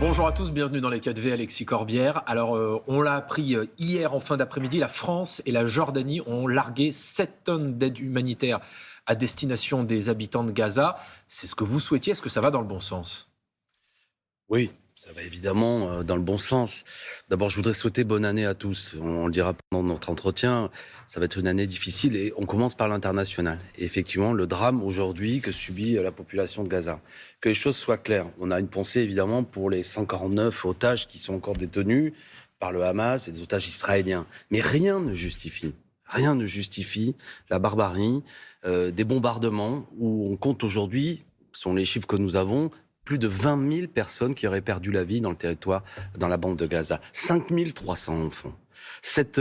Bonjour à tous, bienvenue dans les 4V, Alexis Corbière. Alors, on l'a appris hier en fin d'après-midi, la France et la Jordanie ont largué 7 tonnes d'aide humanitaire à destination des habitants de Gaza. C'est ce que vous souhaitiez, est-ce que ça va dans le bon sens ? Oui, ça va évidemment dans le bon sens. D'abord, je voudrais souhaiter bonne année à tous. On le dira pendant notre entretien, ça va être une année difficile et on commence par l'international. Et effectivement, le drame aujourd'hui que subit la population de Gaza. Que les choses soient claires. On a une pensée évidemment pour les 149 otages qui sont encore détenus par le Hamas et des otages israéliens. Mais rien ne justifie la barbarie des bombardements où on compte aujourd'hui, ce sont les chiffres que nous avons, plus de 20 000 personnes qui auraient perdu la vie dans le territoire, dans la bande de Gaza. 5 300 enfants. Cette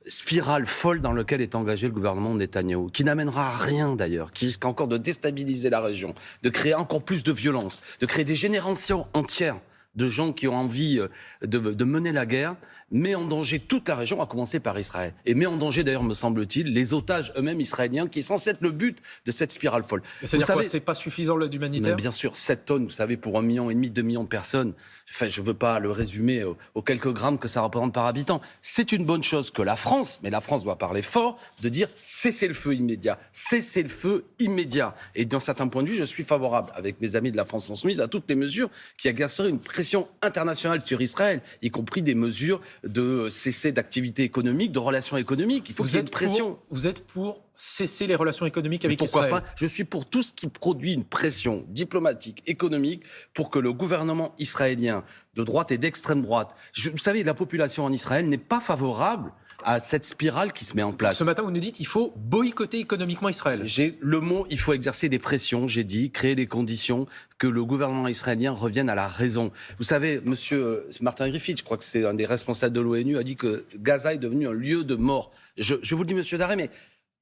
spirale folle dans laquelle est engagé le gouvernement de Netanyahou, qui n'amènera à rien d'ailleurs, qui risque encore de déstabiliser la région, de créer encore plus de violence, de créer des générations entières de gens qui ont envie de mener la guerre, met en danger toute la région, à commencer par Israël. Et met en danger, d'ailleurs, me semble-t-il, les otages eux-mêmes israéliens, qui est censé être le but de cette spirale folle. C'est-à-dire quoi, c'est pas suffisant l'aide humanitaire ? Bien sûr, 7 tonnes, vous savez, pour 1,5 million, 2 millions de personnes, enfin, je ne veux pas le résumer aux quelques grammes que ça représente par habitant. C'est une bonne chose que la France, mais la France doit parler fort, de dire cessez-le-feu immédiat, cessez-le-feu immédiat. Et d'un certain point de vue, je suis favorable, avec mes amis de la France Insoumise, à toutes les mesures qui exerceraient une pression internationale sur Israël, y compris des mesures de cesser d'activité économique, de relations économiques. Il faut qu'il y ait une pression. Vous êtes pour cesser les relations économiques avec Israël ? Pourquoi pas ? Je suis pour tout ce qui produit une pression diplomatique, économique, pour que le gouvernement israélien, de droite et d'extrême droite, vous savez, la population en Israël n'est pas favorable à cette spirale qui se met en place. Ce matin, vous nous dites qu'il faut boycotter économiquement Israël. J'ai le mot, il faut exercer des pressions, j'ai dit, créer les conditions que le gouvernement israélien revienne à la raison. Vous savez, monsieur Martin Griffiths, je crois que c'est un des responsables de l'ONU, a dit que Gaza est devenu un lieu de mort. Je vous le dis, monsieur Daré, mais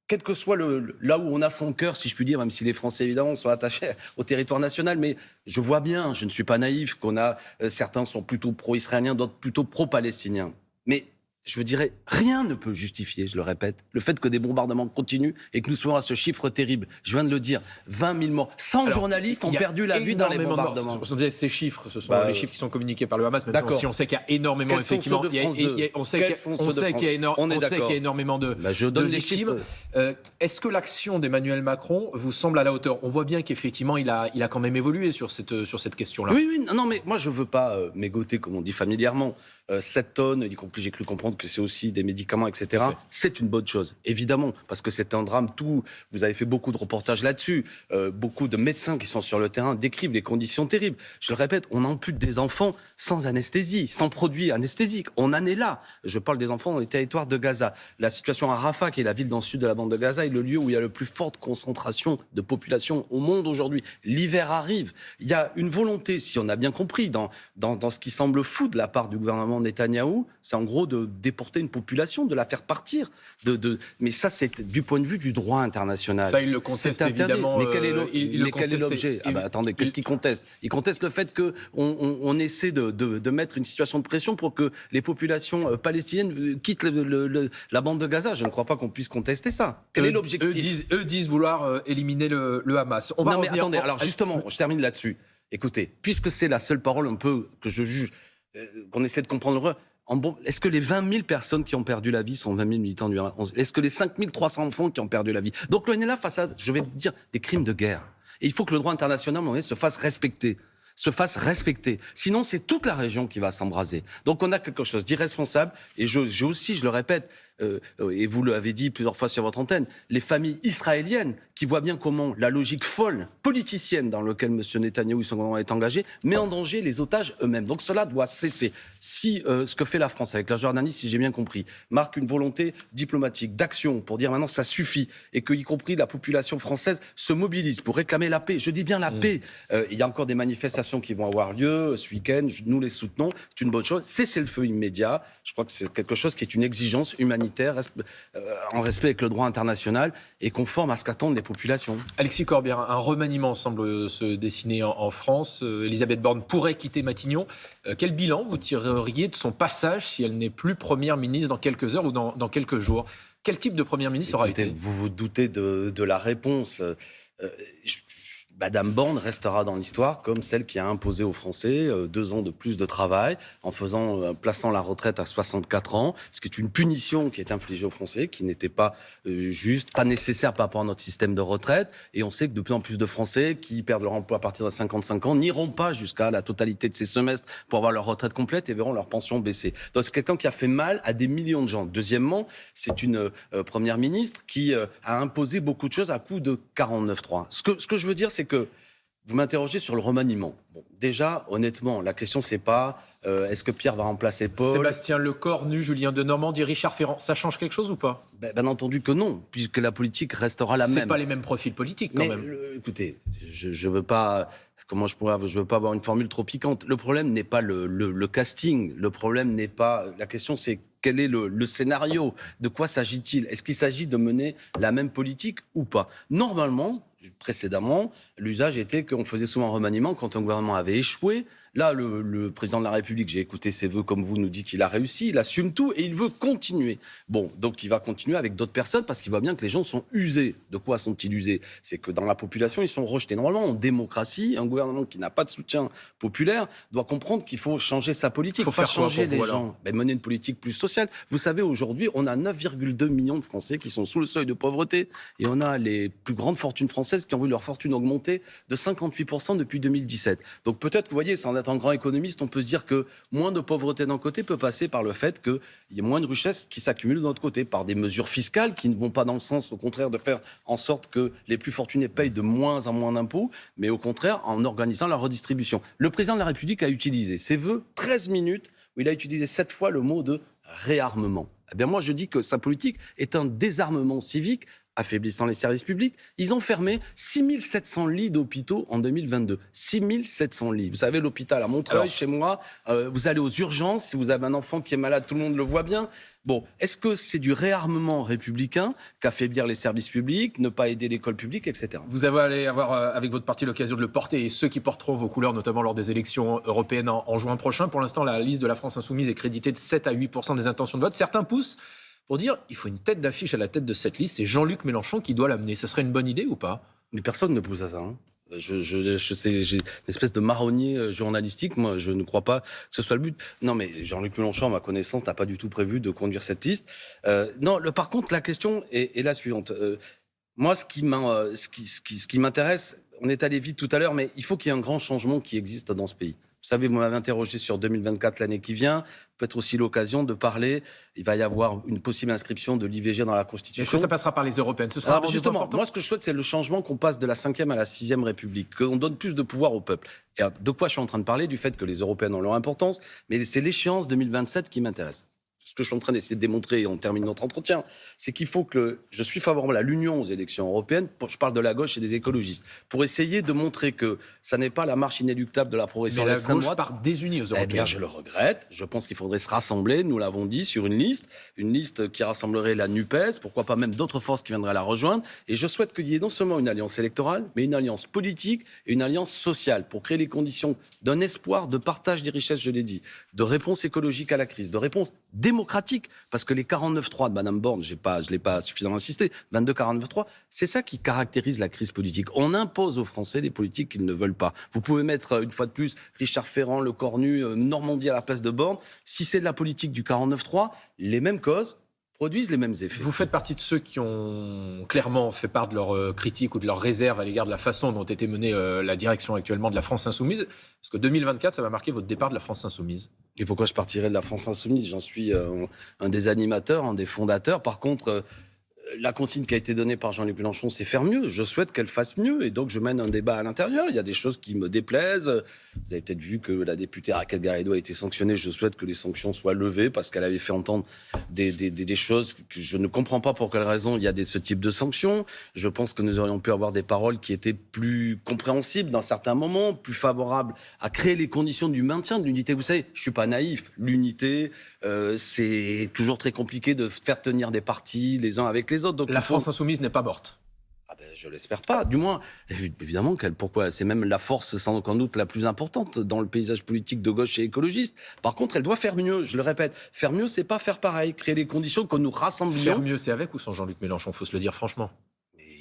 quel que soit là où on a son cœur, si je puis dire, même si les Français, évidemment, sont attachés au territoire national, mais je vois bien, je ne suis pas naïf, qu'on a, certains sont plutôt pro-israéliens, d'autres plutôt pro-palestiniens. Mais je dirais, rien ne peut justifier, je le répète, le fait que des bombardements continuent et que nous soyons à ce chiffre terrible. Je viens de le dire, 20 000 morts. 100 journalistes ont perdu la vie dans les bombardements. Ces chiffres, ce sont les chiffres qui sont communiqués par le Hamas, même si on sait qu'il y a énormément, Quels effectivement, on sait qu'il y a énormément de je donne victimes. Est-ce que l'action d'Emmanuel Macron vous semble à la hauteur ? On voit bien qu'effectivement, il a quand même évolué sur cette question-là. Oui, non, mais moi je veux pas mégoter, comme on dit familièrement. 7 tonnes, y compris j'ai cru comprendre que c'est aussi des médicaments, etc. C'est une bonne chose, évidemment, parce que c'est un drame. Vous avez fait beaucoup de reportages là-dessus. Beaucoup de médecins qui sont sur le terrain décrivent les conditions terribles. Je le répète, on ampute des enfants sans anesthésie, sans produits anesthésiques. On en est là. Je parle des enfants dans les territoires de Gaza. La situation à Rafah, qui est la ville dans le sud de la bande de Gaza, est le lieu où il y a la plus forte concentration de population au monde aujourd'hui. L'hiver arrive. Il y a une volonté, si on a bien compris, dans ce qui semble fou de la part du gouvernement Netanyahou, c'est en gros de déporter une population, de la faire partir. Mais ça, c'est du point de vue du droit international. Ça, il le conteste évidemment. Mais quel est l'objet ? Attendez, qu'est-ce qu'il conteste ? Il conteste le fait qu'on essaie de mettre une situation de pression pour que les populations palestiniennes quittent la bande de Gaza. Je ne crois pas qu'on puisse contester ça. Quel est l'objectif ? Eux disent vouloir éliminer le Hamas. Attendez, alors justement, je termine là-dessus. Écoutez, puisque c'est la seule parole un peu que je juge, qu'on essaie de comprendre. Est-ce que les 20 000 personnes qui ont perdu la vie sont 20 000 militants du Hamas ? Est-ce que les 5 300 enfants qui ont perdu la vie ? Donc l'ONU est là face à, je vais dire, des crimes de guerre. Et il faut que le droit international se fasse respecter. Sinon, c'est toute la région qui va s'embraser. Donc on a quelque chose d'irresponsable. Et j'ai aussi, je le répète, et vous l'avez dit plusieurs fois sur votre antenne, les familles israéliennes qui voient bien comment la logique folle, politicienne dans laquelle M. Netanyahou est engagé, met en danger les otages eux-mêmes. Donc cela doit cesser. Si ce que fait la France avec la Jordanie, si j'ai bien compris, marque une volonté diplomatique, d'action, pour dire maintenant ça suffit, et que y compris la population française se mobilise pour réclamer la paix, je dis bien la paix. Il y a encore des manifestations qui vont avoir lieu ce week-end, nous les soutenons, c'est une bonne chose. Cessez le feu immédiat, je crois que c'est quelque chose qui est une exigence humanitaire, en respect avec le droit international et conforme à ce qu'attendent les populations. Alexis Corbière, un remaniement semble se dessiner en France. Elisabeth Borne pourrait quitter Matignon. Quel bilan vous tireriez de son passage si elle n'est plus Première ministre dans quelques heures ou dans quelques jours ? Quel type de Première ministre aura été ? Vous vous doutez de la réponse. Madame Borne restera dans l'histoire comme celle qui a imposé aux Français 2 ans de plus de travail en plaçant la retraite à 64 ans, ce qui est une punition qui est infligée aux Français, qui n'était pas juste, pas nécessaire par rapport à notre système de retraite. Et on sait que de plus en plus de Français qui perdent leur emploi à partir de 55 ans n'iront pas jusqu'à la totalité de ces semestres pour avoir leur retraite complète et verront leur pension baisser. Donc c'est quelqu'un qui a fait mal à des millions de gens. Deuxièmement, c'est une première ministre qui a imposé beaucoup de choses à coup de 49.3. Ce que je veux dire, c'est que vous m'interrogez sur le remaniement. Bon, déjà, honnêtement, la question, c'est pas est-ce que Pierre va remplacer Paul. Sébastien Lecornu, Julien Denormandie, Richard Ferrand, ça change quelque chose ou pas? Bien entendu que non, puisque la politique restera la même. C'est pas les mêmes profils politiques quand même. Écoutez, je veux pas... je veux pas avoir une formule trop piquante. Le problème n'est pas le casting. Le problème n'est pas... La question, c'est quel est le scénario? De quoi s'agit-il? Est-ce qu'il s'agit de mener la même politique ou pas? Normalement, précédemment, l'usage était qu'on faisait souvent un remaniement quand un gouvernement avait échoué. Là, le président de la République, j'ai écouté ses vœux comme vous, nous dit qu'il a réussi, il assume tout et il veut continuer. Bon, donc il va continuer avec d'autres personnes parce qu'il voit bien que les gens sont usés. De quoi sont-ils usés? C'est que dans la population, ils sont rejetés. Normalement, en démocratie, un gouvernement qui n'a pas de soutien populaire doit comprendre qu'il faut changer sa politique. Il faut faire changer les gens. Mener une politique plus sociale. Vous savez, aujourd'hui, on a 9,2 millions de Français qui sont sous le seuil de pauvreté. Et on a les plus grandes fortunes françaises qui ont vu leur fortune augmenter de 58% depuis 2017. Donc peut-être que, vous voyez, sans être un grand économiste, on peut se dire que moins de pauvreté d'un côté peut passer par le fait qu'il y ait moins de richesses qui s'accumulent de l'autre côté, par des mesures fiscales qui ne vont pas dans le sens, au contraire, de faire en sorte que les plus fortunés payent de moins en moins d'impôts, mais au contraire, en organisant la redistribution. Le président de la République a utilisé ses vœux 13 minutes, où il a utilisé 7 fois le mot de réarmement. Eh bien moi, je dis que sa politique est un désarmement civique, affaiblissant les services publics. Ils ont fermé 6700 lits d'hôpitaux en 2022. 6700 lits. Vous savez, l'hôpital à Montreuil, chez moi, vous allez aux urgences, si vous avez un enfant qui est malade, tout le monde le voit bien. Bon, est-ce que c'est du réarmement républicain qu'affaiblir les services publics, ne pas aider l'école publique, etc. Vous allez avoir avec votre parti l'occasion de le porter et ceux qui porteront vos couleurs, notamment lors des élections européennes en juin prochain. Pour l'instant, la liste de la France Insoumise est créditée de 7 à 8% des intentions de vote. Certains poussent pour dire il faut une tête d'affiche à la tête de cette liste. C'est Jean-Luc Mélenchon qui doit l'amener. Ce serait une bonne idée ou pas? Mais personne ne pousse à ça. Je sais, j'ai une espèce de marronnier journalistique. Moi, je ne crois pas que ce soit le but. Non, mais Jean-Luc Mélenchon, à ma connaissance, n'a pas du tout prévu de conduire cette liste. Non, par contre, la question est la suivante. Moi, ce qui m'intéresse, on est allé vite tout à l'heure, mais il faut qu'il y ait un grand changement qui existe dans ce pays. Vous savez, vous m'avez interrogé sur 2024, l'année qui vient. Peut-être aussi l'occasion de parler. Il va y avoir une possible inscription de l'IVG dans la Constitution. Est-ce que ça passera par les européennes? Ce sera justement, moi, ce que je souhaite, c'est le changement qu'on passe de la 5e à la 6e République, qu'on donne plus de pouvoir au peuple. Et de quoi je suis en train de parler? Du fait que les européennes ont leur importance, mais c'est l'échéance 2027 qui m'intéresse. Ce que je suis en train d'essayer de démontrer, et on termine notre entretien, c'est qu'il faut que je suis favorable à l'union aux élections européennes, je parle de la gauche et des écologistes, pour essayer de montrer que ça n'est pas la marche inéluctable de la progression de l'extrême droite. Mais la gauche part désunie aux européennes. Eh bien, je le regrette. Je pense qu'il faudrait se rassembler, nous l'avons dit, sur une liste qui rassemblerait la NUPES, pourquoi pas même d'autres forces qui viendraient la rejoindre. Et je souhaite qu'il y ait non seulement une alliance électorale, mais une alliance politique et une alliance sociale pour créer les conditions d'un espoir de partage des richesses, je l'ai dit, de réponse écologique à la crise, de réponse démocratique, parce que les 49.3 de Mme Borne, je ne l'ai pas suffisamment insisté, 22 49.3, c'est ça qui caractérise la crise politique. On impose aux Français des politiques qu'ils ne veulent pas. Vous pouvez mettre, une fois de plus, Richard Ferrand, Lecornu, Normandie à la place de Borne. Si c'est de la politique du 49.3, les mêmes causes produisent les mêmes effets. Vous faites partie de ceux qui ont clairement fait part de leurs critiques ou de leurs réserves à l'égard de la façon dont était menée la direction actuellement de la France Insoumise. Parce que 2024, ça va marquer votre départ de la France Insoumise. Et pourquoi je partirais de la France Insoumise? J'en suis un des animateurs, un des fondateurs. Par contre, la consigne qui a été donnée par Jean-Luc Mélenchon, c'est faire mieux. Je souhaite qu'elle fasse mieux. Et donc, je mène un débat à l'intérieur. Il y a des choses qui me déplaisent. Vous avez peut-être vu que la députée Raquel Garrido a été sanctionnée. Je souhaite que les sanctions soient levées parce qu'elle avait fait entendre des choses que je ne comprends pas pour quelle raison il y a ce type de sanctions. Je pense que nous aurions pu avoir des paroles qui étaient plus compréhensibles dans certains moments, plus favorables à créer les conditions du maintien de l'unité. Vous savez, je ne suis pas naïf. L'unité, c'est toujours très compliqué de faire tenir des partis les uns avec les autres. Donc, la France Insoumise n'est pas morte. Ah ben, je l'espère pas. Du moins, évidemment, pourquoi c'est même la force sans aucun doute la plus importante dans le paysage politique de gauche et écologiste. Par contre, elle doit faire mieux. Je le répète, faire mieux, c'est pas faire pareil. Créer les conditions que nous rassemblions. Faire mieux, c'est avec ou sans Jean-Luc Mélenchon, faut se le dire franchement.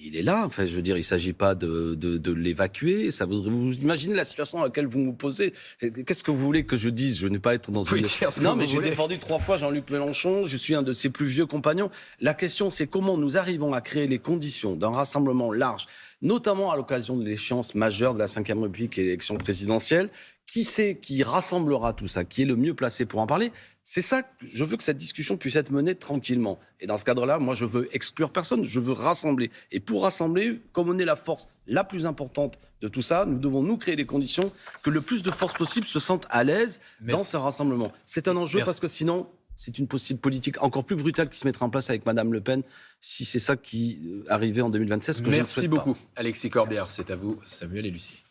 il est là. Enfin, je veux dire, il ne s'agit pas de l'évacuer. Vous imaginez la situation à laquelle vous me posez. Qu'est-ce que vous voulez que je dise? Je n'ai pas être dans une... Non, mais j'ai défendu 3 fois Jean-Luc Mélenchon. Je suis un de ses plus vieux compagnons. La question, c'est comment nous arrivons à créer les conditions d'un rassemblement large, notamment à l'occasion de l'échéance majeure de la Ve République et l'élection présidentielle. Qui c'est qui rassemblera tout ça? Qui est le mieux placé pour en parler? C'est ça, je veux que cette discussion puisse être menée tranquillement. Et dans ce cadre-là, moi, je veux exclure personne, je veux rassembler. Et pour rassembler, comme on est la force la plus importante de tout ça, nous devons nous créer les conditions que le plus de forces possible se sentent à l'aise dans ce rassemblement. C'est un enjeu parce que sinon, c'est une possible politique encore plus brutale qui se mettra en place avec Madame Le Pen, si c'est ça qui arrivait en 2027. Merci beaucoup, Alexis Corbière. C'est à vous, Samuel et Lucie.